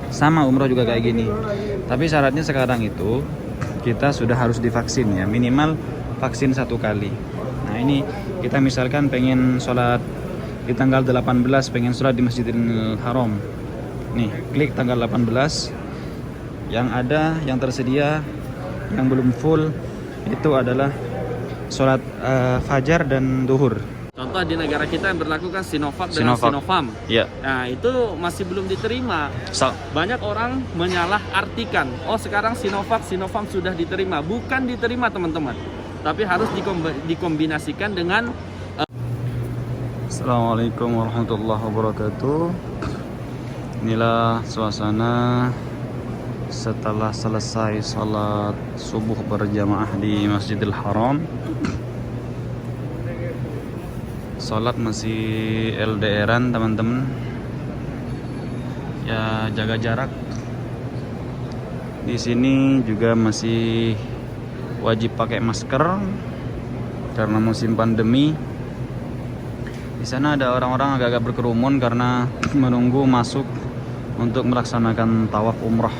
Sama umroh juga kayak gini. Tapi syaratnya sekarang itu kita sudah harus divaksin ya, minimal vaksin 1 kali. Nah ini kita misalkan pengen sholat di tanggal 18, pengen sholat di Masjidil Haram. Nih, klik tanggal 18. Yang ada, yang tersedia, yang belum full itu adalah sholat fajar dan duhur. Contoh di negara kita yang berlakukan Sinovac dengan Sinovac. Ya. Nah, itu masih belum diterima. Banyak orang menyalahartikan, oh sekarang Sinovac sudah diterima. Bukan diterima teman-teman, tapi harus dikombinasikan dengan Assalamualaikum warahmatullahi wabarakatuh. Inilah suasana setelah selesai salat subuh berjamaah di Masjidil Haram. Salat masih LDR-an teman-teman. Ya jaga jarak. Di sini juga masih wajib pakai masker karena musim pandemi. Di sana ada orang-orang agak-agak berkerumun karena menunggu masuk untuk melaksanakan tawaf umrah.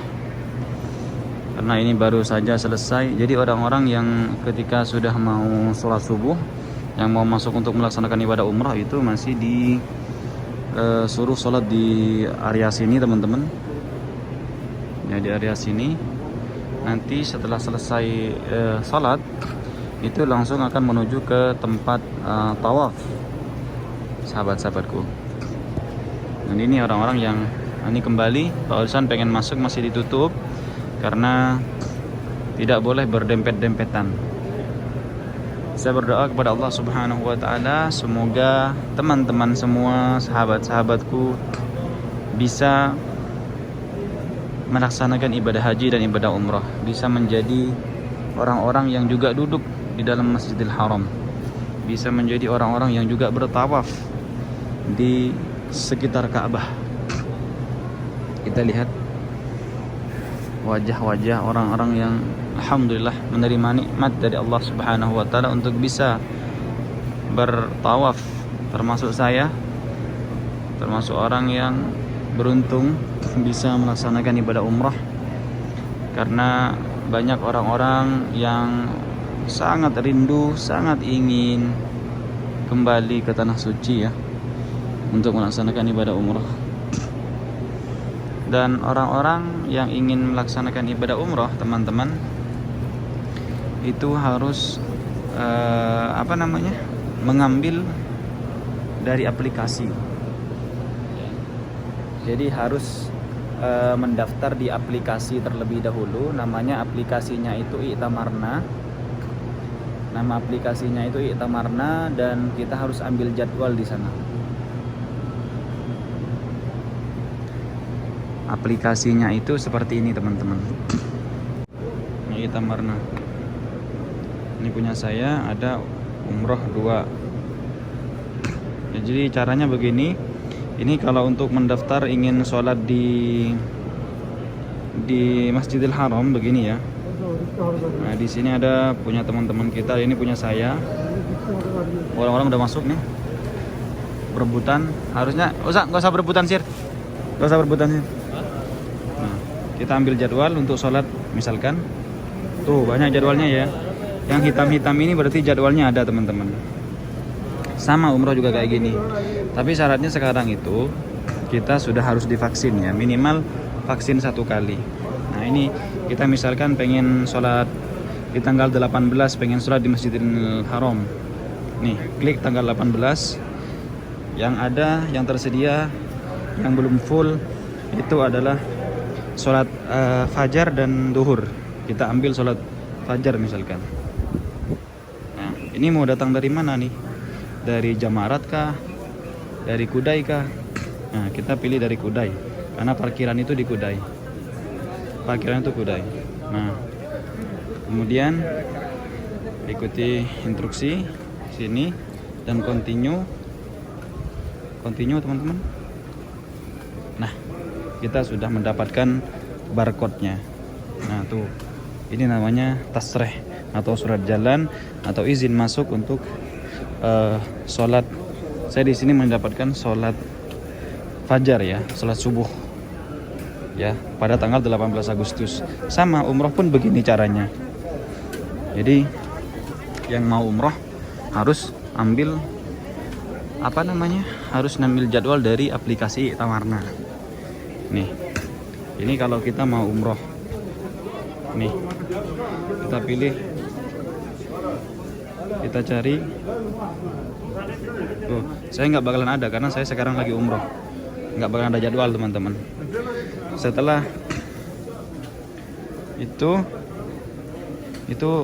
Karena ini baru saja selesai. Jadi orang-orang yang ketika sudah mau sholat subuh, yang mau masuk untuk melaksanakan ibadah umrah itu masih disuruh sholat di area sini teman-teman. Ya di area sini. Nanti setelah selesai sholat itu langsung akan menuju ke tempat tawaf. Sahabat-sahabatku. Dan ini orang-orang yang ini kembali barusan pengen masuk masih ditutup karena tidak boleh berdempet-dempetan. Saya berdoa kepada Allah Subhanahu wa taala semoga teman-teman semua, sahabat-sahabatku bisa melaksanakan ibadah haji dan ibadah umrah, bisa menjadi orang-orang yang juga duduk di dalam Masjidil Haram, bisa menjadi orang-orang yang juga bertawaf di sekitar Ka'bah. Kita lihat wajah-wajah orang-orang yang alhamdulillah menerima nikmat dari Allah Subhanahu wa taala untuk bisa bertawaf, termasuk saya, termasuk orang yang beruntung bisa melaksanakan ibadah umrah. Karena banyak orang-orang yang sangat rindu, sangat ingin kembali ke tanah suci ya, untuk melaksanakan ibadah umrah. Dan orang-orang yang ingin melaksanakan ibadah umrah teman-teman itu harus mengambil dari aplikasi. Jadi harus mendaftar di aplikasi terlebih dahulu. Namanya aplikasinya itu I'tamarna. Nama aplikasinya itu I'tamarna dan kita harus ambil jadwal di sana. Aplikasinya itu seperti ini teman-teman. Ini I'tamarna. Ini punya saya, ada umroh 2. Ya, jadi caranya begini. Ini kalau untuk mendaftar ingin sholat di Masjidil Haram begini ya. Nah di sini ada punya teman-teman kita, ini punya saya. Orang-orang udah masuk nih. Berebutan, harusnya nggak usah berebutan sir. Nggak usah berebutan sir. Kita ambil jadwal untuk sholat misalkan. Tuh banyak jadwalnya ya. Yang hitam-hitam ini berarti jadwalnya ada teman-teman. Sama umroh juga kayak gini. Tapi syaratnya sekarang itu kita sudah harus divaksin ya, minimal vaksin 1 kali. Nah ini kita misalkan pengen sholat di tanggal 18, pengen sholat di Masjidil Haram. Nih klik tanggal 18. Yang ada, yang tersedia, yang belum full itu adalah sholat fajar dan duhur. Kita ambil sholat fajar misalkan. Nah ini mau datang dari mana nih? Dari Jamarat kah? Dari Kudai kah? Nah kita pilih dari Kudai karena parkiran itu di Kudai. Parkiran itu Kudai. Nah kemudian ikuti instruksi sini dan continue teman-teman. Nah kita sudah mendapatkan barcode-nya. Nah tuh ini namanya tasreh atau surat jalan atau izin masuk untuk sholat. Saya di sini mendapatkan sholat fajar ya, sholat subuh ya pada tanggal 18 Agustus. Sama umroh pun begini caranya. Jadi yang mau umroh harus ambil harus ngambil jadwal dari aplikasi Tawarna. Nih, ini kalau kita mau umroh, nih kita pilih, kita cari. Saya nggak bakalan ada karena saya sekarang lagi umroh, nggak bakalan ada jadwal teman-teman. Setelah itu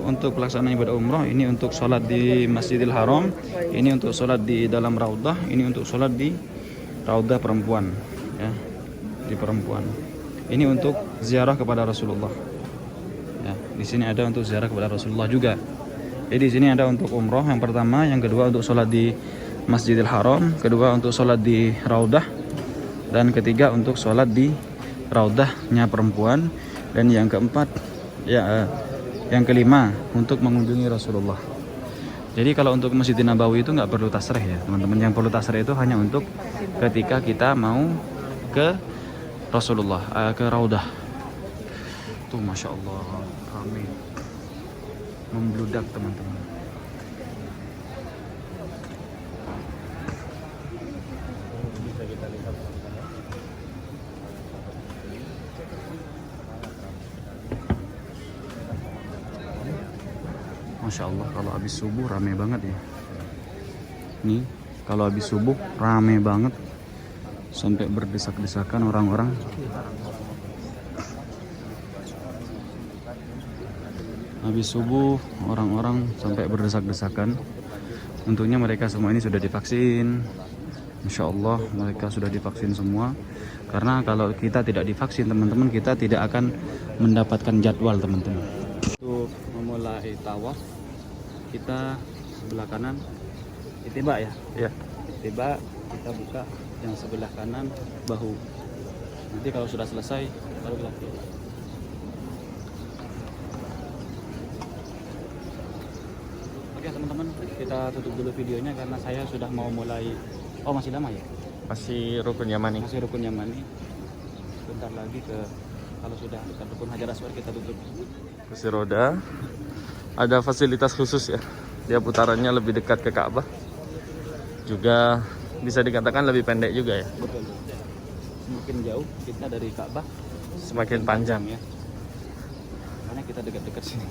untuk pelaksanaan ibadah umroh, ini untuk sholat di Masjidil Haram, ini untuk sholat di dalam Raudah, ini untuk sholat di Raudah perempuan, ya, di perempuan. Ini untuk ziarah kepada Rasulullah. Ya, di sini ada untuk ziarah kepada Rasulullah juga. Jadi di sini ada untuk umroh yang pertama, yang kedua untuk sholat di Masjidil Haram, kedua untuk sholat di Raudah, dan ketiga untuk sholat di Raudahnya perempuan, dan yang keempat, yang kelima untuk mengunjungi Rasulullah. Jadi kalau untuk Masjid Nabawi itu nggak perlu tasrih ya teman-teman. Yang perlu tasrih itu hanya untuk ketika kita mau ke Rasulullah, ke Raudah. Tuh Masya Allah, ramai, membludak teman-teman. Masya Allah, kalau habis subuh rame banget ya. Nih, kalau habis subuh rame banget, sampai berdesak-desakan orang-orang. Habis subuh orang-orang sampai berdesak-desakan. Untungnya mereka semua ini sudah divaksin. Masya Allah, mereka sudah divaksin semua. Karena kalau kita tidak divaksin teman-teman, kita tidak akan mendapatkan jadwal teman-teman. Untuk memulai tawaf, kita sebelah kanan ittiba ya. Iya. Ittiba, kita buka yang sebelah kanan bahu. Nanti kalau sudah selesai baru belah kiri. Oke teman-teman, kita tutup dulu videonya karena saya sudah mau mulai. Oh masih lama ya? Masih rukun Yamani. Masih rukun Yamani. Bentar lagi kalau sudah dekat rukun Hajar Aswad kita tutup. Kursi roda. Ada fasilitas khusus ya. Dia putarannya lebih dekat ke Ka'bah. Juga bisa dikatakan lebih pendek juga ya. Betul. Semakin jauh kita dari Ka'bah, semakin panjang ya. Karena kita dekat-dekat sini.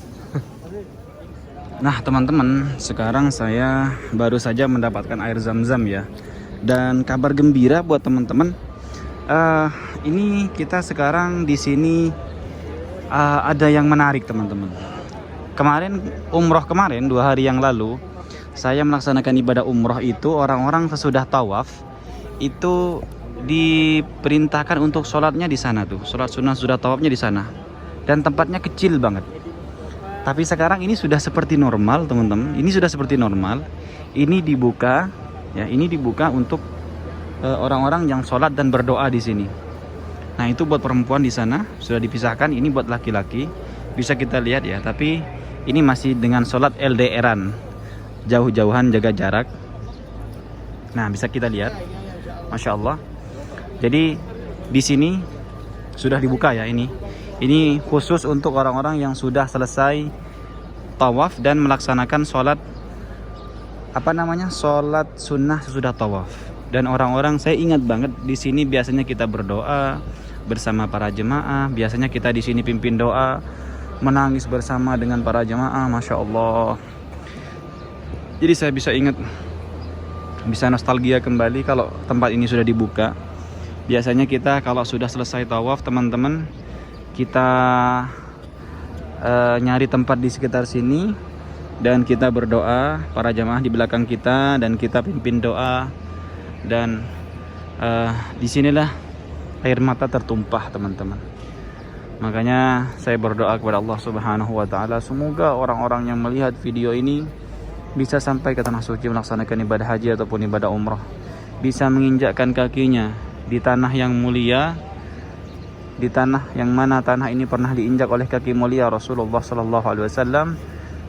Nah teman-teman, sekarang saya baru saja mendapatkan air zam-zam ya. Dan kabar gembira buat teman-teman. Ini kita sekarang di sini ada yang menarik teman-teman. Kemarin umroh kemarin 2 hari yang lalu saya melaksanakan ibadah umroh itu, orang-orang sesudah tawaf itu diperintahkan untuk sholatnya di sana tuh, sholat sunnah sudah tawafnya di sana, dan tempatnya kecil banget. Tapi sekarang ini sudah seperti normal teman-teman, ini sudah seperti normal. Ini dibuka ya, ini dibuka untuk orang-orang yang sholat dan berdoa di sini. Nah itu buat perempuan di sana sudah dipisahkan, ini buat laki-laki bisa kita lihat ya. Tapi ini masih dengan sholat LDR-an, jauh-jauhan jaga jarak. Nah bisa kita lihat, Masya Allah. Jadi di sini sudah dibuka ya ini. Ini khusus untuk orang-orang yang sudah selesai tawaf dan melaksanakan sholat sholat sunnah sesudah tawaf. Dan orang-orang, saya ingat banget di sini biasanya kita berdoa bersama para jemaah. Biasanya kita di sini pimpin doa, menangis bersama dengan para jemaah. Masya Allah. Jadi saya bisa ingat, bisa nostalgia kembali kalau tempat ini sudah dibuka. Biasanya kita kalau sudah selesai tawaf teman-teman, kita nyari tempat di sekitar sini dan kita berdoa, para jemaah di belakang kita, dan kita pimpin doa. Dan disinilah air mata tertumpah teman-teman. Makanya saya berdoa kepada Allah Subhanahu wa Ta'ala, semoga orang-orang yang melihat video ini bisa sampai ke tanah suci melaksanakan ibadah haji ataupun ibadah umrah, bisa menginjakkan kakinya di tanah yang mulia, di tanah yang mana tanah ini pernah diinjak oleh kaki mulia Rasulullah Sallallahu Alaihi Wasallam,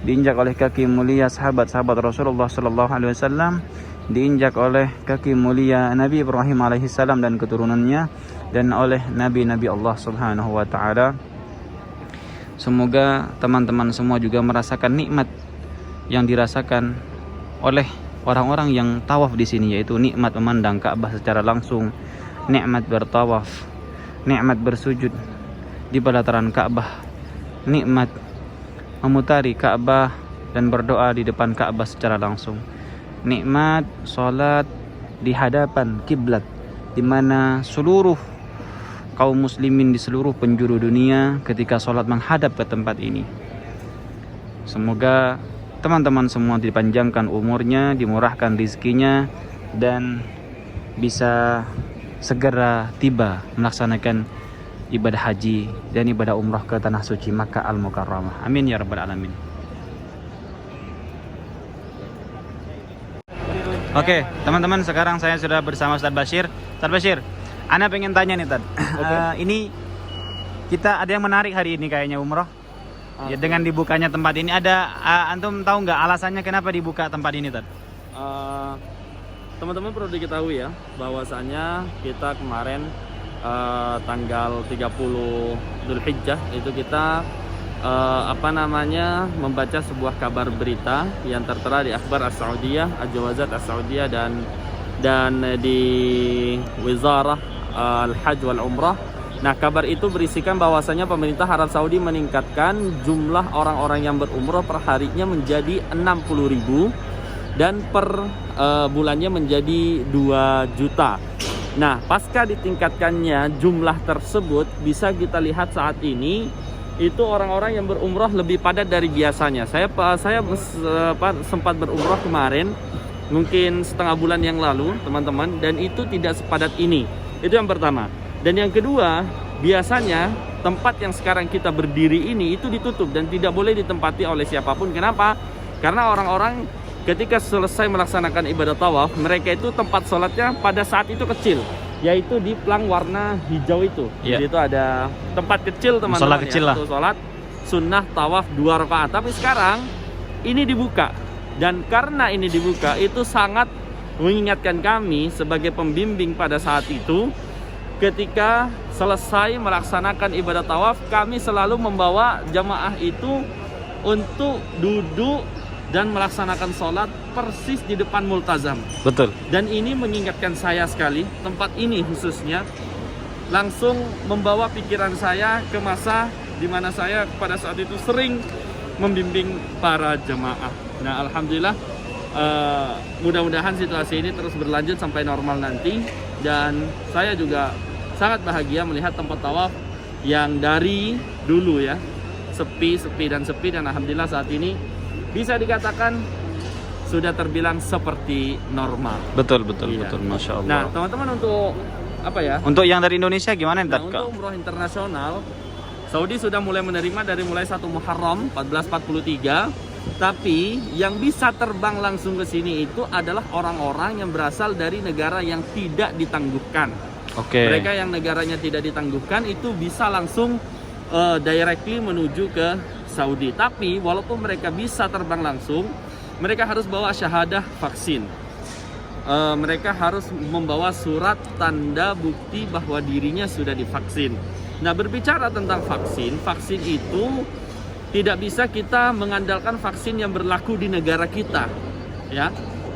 diinjak oleh kaki mulia sahabat-sahabat Rasulullah Sallallahu Alaihi Wasallam, diinjak oleh kaki mulia Nabi Ibrahim alaihissalam dan keturunannya, dan oleh nabi-nabi Allah Subhanahu wa taala. Semoga teman-teman semua juga merasakan nikmat yang dirasakan oleh orang-orang yang tawaf di sini, yaitu nikmat memandang Ka'bah secara langsung, nikmat bertawaf, nikmat bersujud di pelataran Ka'bah, nikmat memutari Ka'bah dan berdoa di depan Ka'bah secara langsung, nikmat salat di hadapan kiblat, di mana seluruh kaum muslimin di seluruh penjuru dunia ketika sholat menghadap ke tempat ini. Semoga teman-teman semua dipanjangkan umurnya, dimurahkan rizkinya, dan bisa segera tiba melaksanakan ibadah haji dan ibadah umrah ke tanah suci Makkah Al-Mukarramah. Amin ya rabbal alamin. Oke, teman-teman, sekarang saya sudah bersama Ustadz Bashir. Ustadz Bashir, Ana pengen tanya nih, Tad. Ini kita ada yang menarik hari ini kayaknya umroh. Ya, dengan dibukanya tempat ini, ada antum tahu nggak alasannya kenapa dibuka tempat ini, Tad? Teman-teman perlu diketahui ya, bahwasanya kita kemarin tanggal 30 Dzulhijjah itu kita membaca sebuah kabar berita yang tertera di Akhbar As-Saudiyah, Al-Jawazat As-Saudiyah dan di Wizarah Al-Hajj wal Umrah. Nah, kabar itu berisikan bahwasanya pemerintah Arab Saudi meningkatkan jumlah orang-orang yang berumrah per harinya menjadi 60.000 dan per bulannya menjadi 2 juta. Nah, pasca ditingkatkannya jumlah tersebut, bisa kita lihat saat ini itu orang-orang yang berumrah lebih padat dari biasanya. Saya sempat berumrah kemarin, mungkin setengah bulan yang lalu, teman-teman, dan itu tidak sepadat ini. Itu yang pertama. Dan yang kedua, biasanya tempat yang sekarang kita berdiri ini itu ditutup dan tidak boleh ditempati oleh siapapun. Kenapa? Karena orang-orang ketika selesai melaksanakan ibadah tawaf, mereka itu tempat sholatnya pada saat itu kecil, yaitu di plang warna hijau itu. Jadi itu ada tempat kecil, teman-teman, sholat kecil lah. Untuk sholat sunnah tawaf 2 rakaat. Tapi sekarang ini dibuka, dan karena ini dibuka itu sangat mengingatkan kami sebagai pembimbing pada saat itu. Ketika selesai melaksanakan ibadah tawaf, kami selalu membawa jamaah itu untuk duduk dan melaksanakan sholat persis di depan multazam. Betul. Dan ini mengingatkan saya sekali, tempat ini khususnya langsung membawa pikiran saya ke masa di mana saya pada saat itu sering membimbing para jamaah. Nah, alhamdulillah, mudah-mudahan situasi ini terus berlanjut sampai normal nanti. Dan saya juga sangat bahagia melihat tempat tawaf yang dari dulu ya sepi dan alhamdulillah saat ini bisa dikatakan sudah terbilang seperti normal. Betul, Iya. Masya Allah. Nah, teman-teman, untuk apa ya? Untuk yang dari Indonesia gimana nih, Tad? Untuk umroh internasional, Saudi sudah mulai menerima dari mulai 1 Muharram 1443. Tapi yang bisa terbang langsung ke sini itu adalah orang-orang yang berasal dari negara yang tidak ditangguhkan. Oke. Mereka yang negaranya tidak ditangguhkan itu bisa langsung directly menuju ke Saudi. Tapi walaupun mereka bisa terbang langsung, mereka harus bawa syahadah vaksin. Mereka harus membawa surat tanda bukti bahwa dirinya sudah divaksin. Nah, berbicara tentang vaksin itu tidak bisa kita mengandalkan vaksin yang berlaku di negara kita, ya.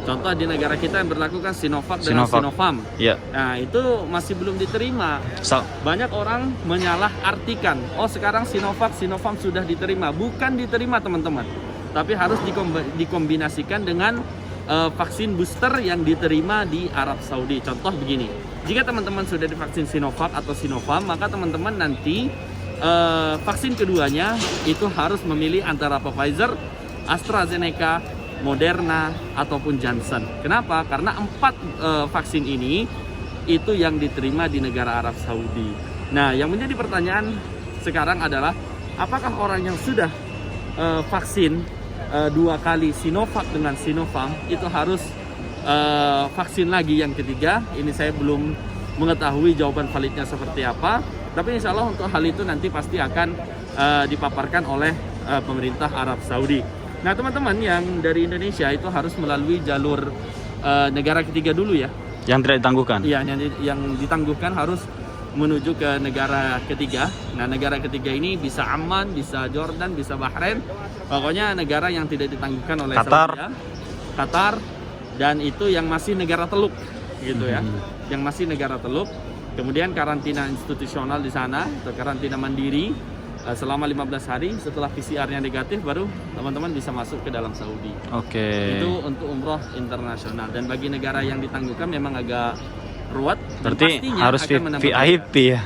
Contoh di negara kita yang berlaku kan Sinovac dengan Sinopharm. Ya. Nah, itu masih belum diterima. Banyak orang menyalahartikan, oh sekarang Sinopharm sudah diterima. Bukan diterima, teman-teman. Tapi harus dikombinasikan dengan vaksin booster yang diterima di Arab Saudi. Contoh begini, jika teman-teman sudah divaksin Sinovac atau Sinopharm, maka teman-teman nanti vaksin keduanya itu harus memilih antara Pfizer, AstraZeneca, Moderna, ataupun Johnson. Kenapa? Karena 4 vaksin ini itu yang diterima di negara Arab Saudi. Nah, yang menjadi pertanyaan sekarang adalah apakah orang yang sudah vaksin 2 kali Sinovac dengan Sinopharm itu harus vaksin lagi yang ketiga? Ini saya belum mengetahui jawaban validnya seperti apa. Tapi insya Allah untuk hal itu nanti pasti akan dipaparkan oleh pemerintah Arab Saudi. Nah, teman-teman yang dari Indonesia itu harus melalui jalur negara ketiga dulu ya. Yang tidak ditangguhkan? Iya, yang ditangguhkan harus menuju ke negara ketiga. Nah, negara ketiga ini bisa Amman, bisa Jordan, bisa Bahrain. Pokoknya negara yang tidak ditangguhkan oleh Qatar. Saudi. Qatar, dan itu yang masih negara teluk gitu ya. Yang masih negara teluk. Kemudian karantina institusional di sana atau karantina mandiri selama 15 hari. Setelah PCR-nya negatif baru teman-teman bisa masuk ke dalam Saudi. Oke. Itu untuk umroh internasional, dan bagi negara yang ditangguhkan memang agak ruwet. Dan Berarti pastinya harus akan menambah VIP ya.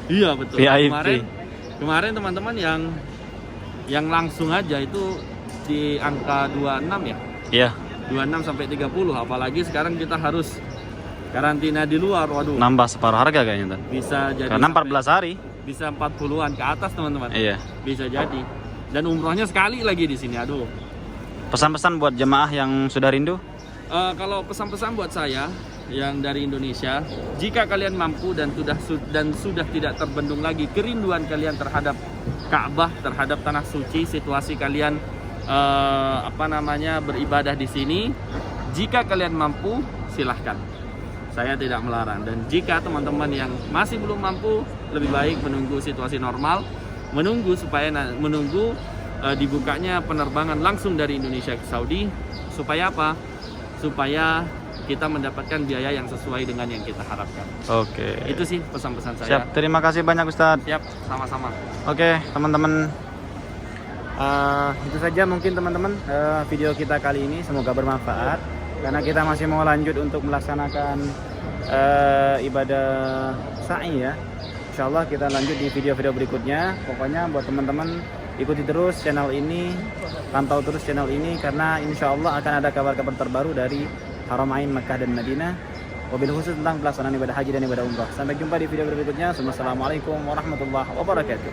Iya betul. VIP. Kemarin teman-teman yang langsung aja itu di angka 26 ya. Iya. 26 sampai 30. Apalagi sekarang kita harus karantina di luar. Waduh. Nambah separuh harga kayaknya, Tan. Bisa jadi Karena sampai- 14 hari. bisa 40-an ke atas teman-teman. Iya. Bisa jadi. Dan umrohnya sekali lagi di sini. Aduh. Pesan-pesan buat jemaah yang sudah rindu? Kalau pesan-pesan buat saya yang dari Indonesia, jika kalian mampu dan sudah tidak terbendung lagi kerinduan kalian terhadap Ka'bah, terhadap tanah suci, situasi kalian beribadah di sini, jika kalian mampu silahkan, saya tidak melarang. Dan jika teman-teman yang masih belum mampu, lebih baik menunggu situasi normal, menunggu dibukanya penerbangan langsung dari Indonesia ke Saudi. Supaya apa? Supaya kita mendapatkan biaya yang sesuai dengan yang kita harapkan. Oke. Itu sih pesan-pesan saya. Siap, terima kasih banyak Ustadz. Siap, sama-sama. Oke, teman-teman. Itu saja mungkin teman-teman video kita kali ini, semoga bermanfaat. Karena kita masih mau lanjut untuk melaksanakan ibadah sa'i ya. Insyaallah kita lanjut di video-video berikutnya. Pokoknya buat teman-teman ikuti terus channel ini, pantau terus channel ini, karena insyaallah akan ada kabar-kabar terbaru dari Haramain Mekah dan Madinah, wabil khusus tentang pelaksanaan ibadah haji dan ibadah umrah. Sampai jumpa di video berikutnya. Wassalamualaikum warahmatullahi wabarakatuh.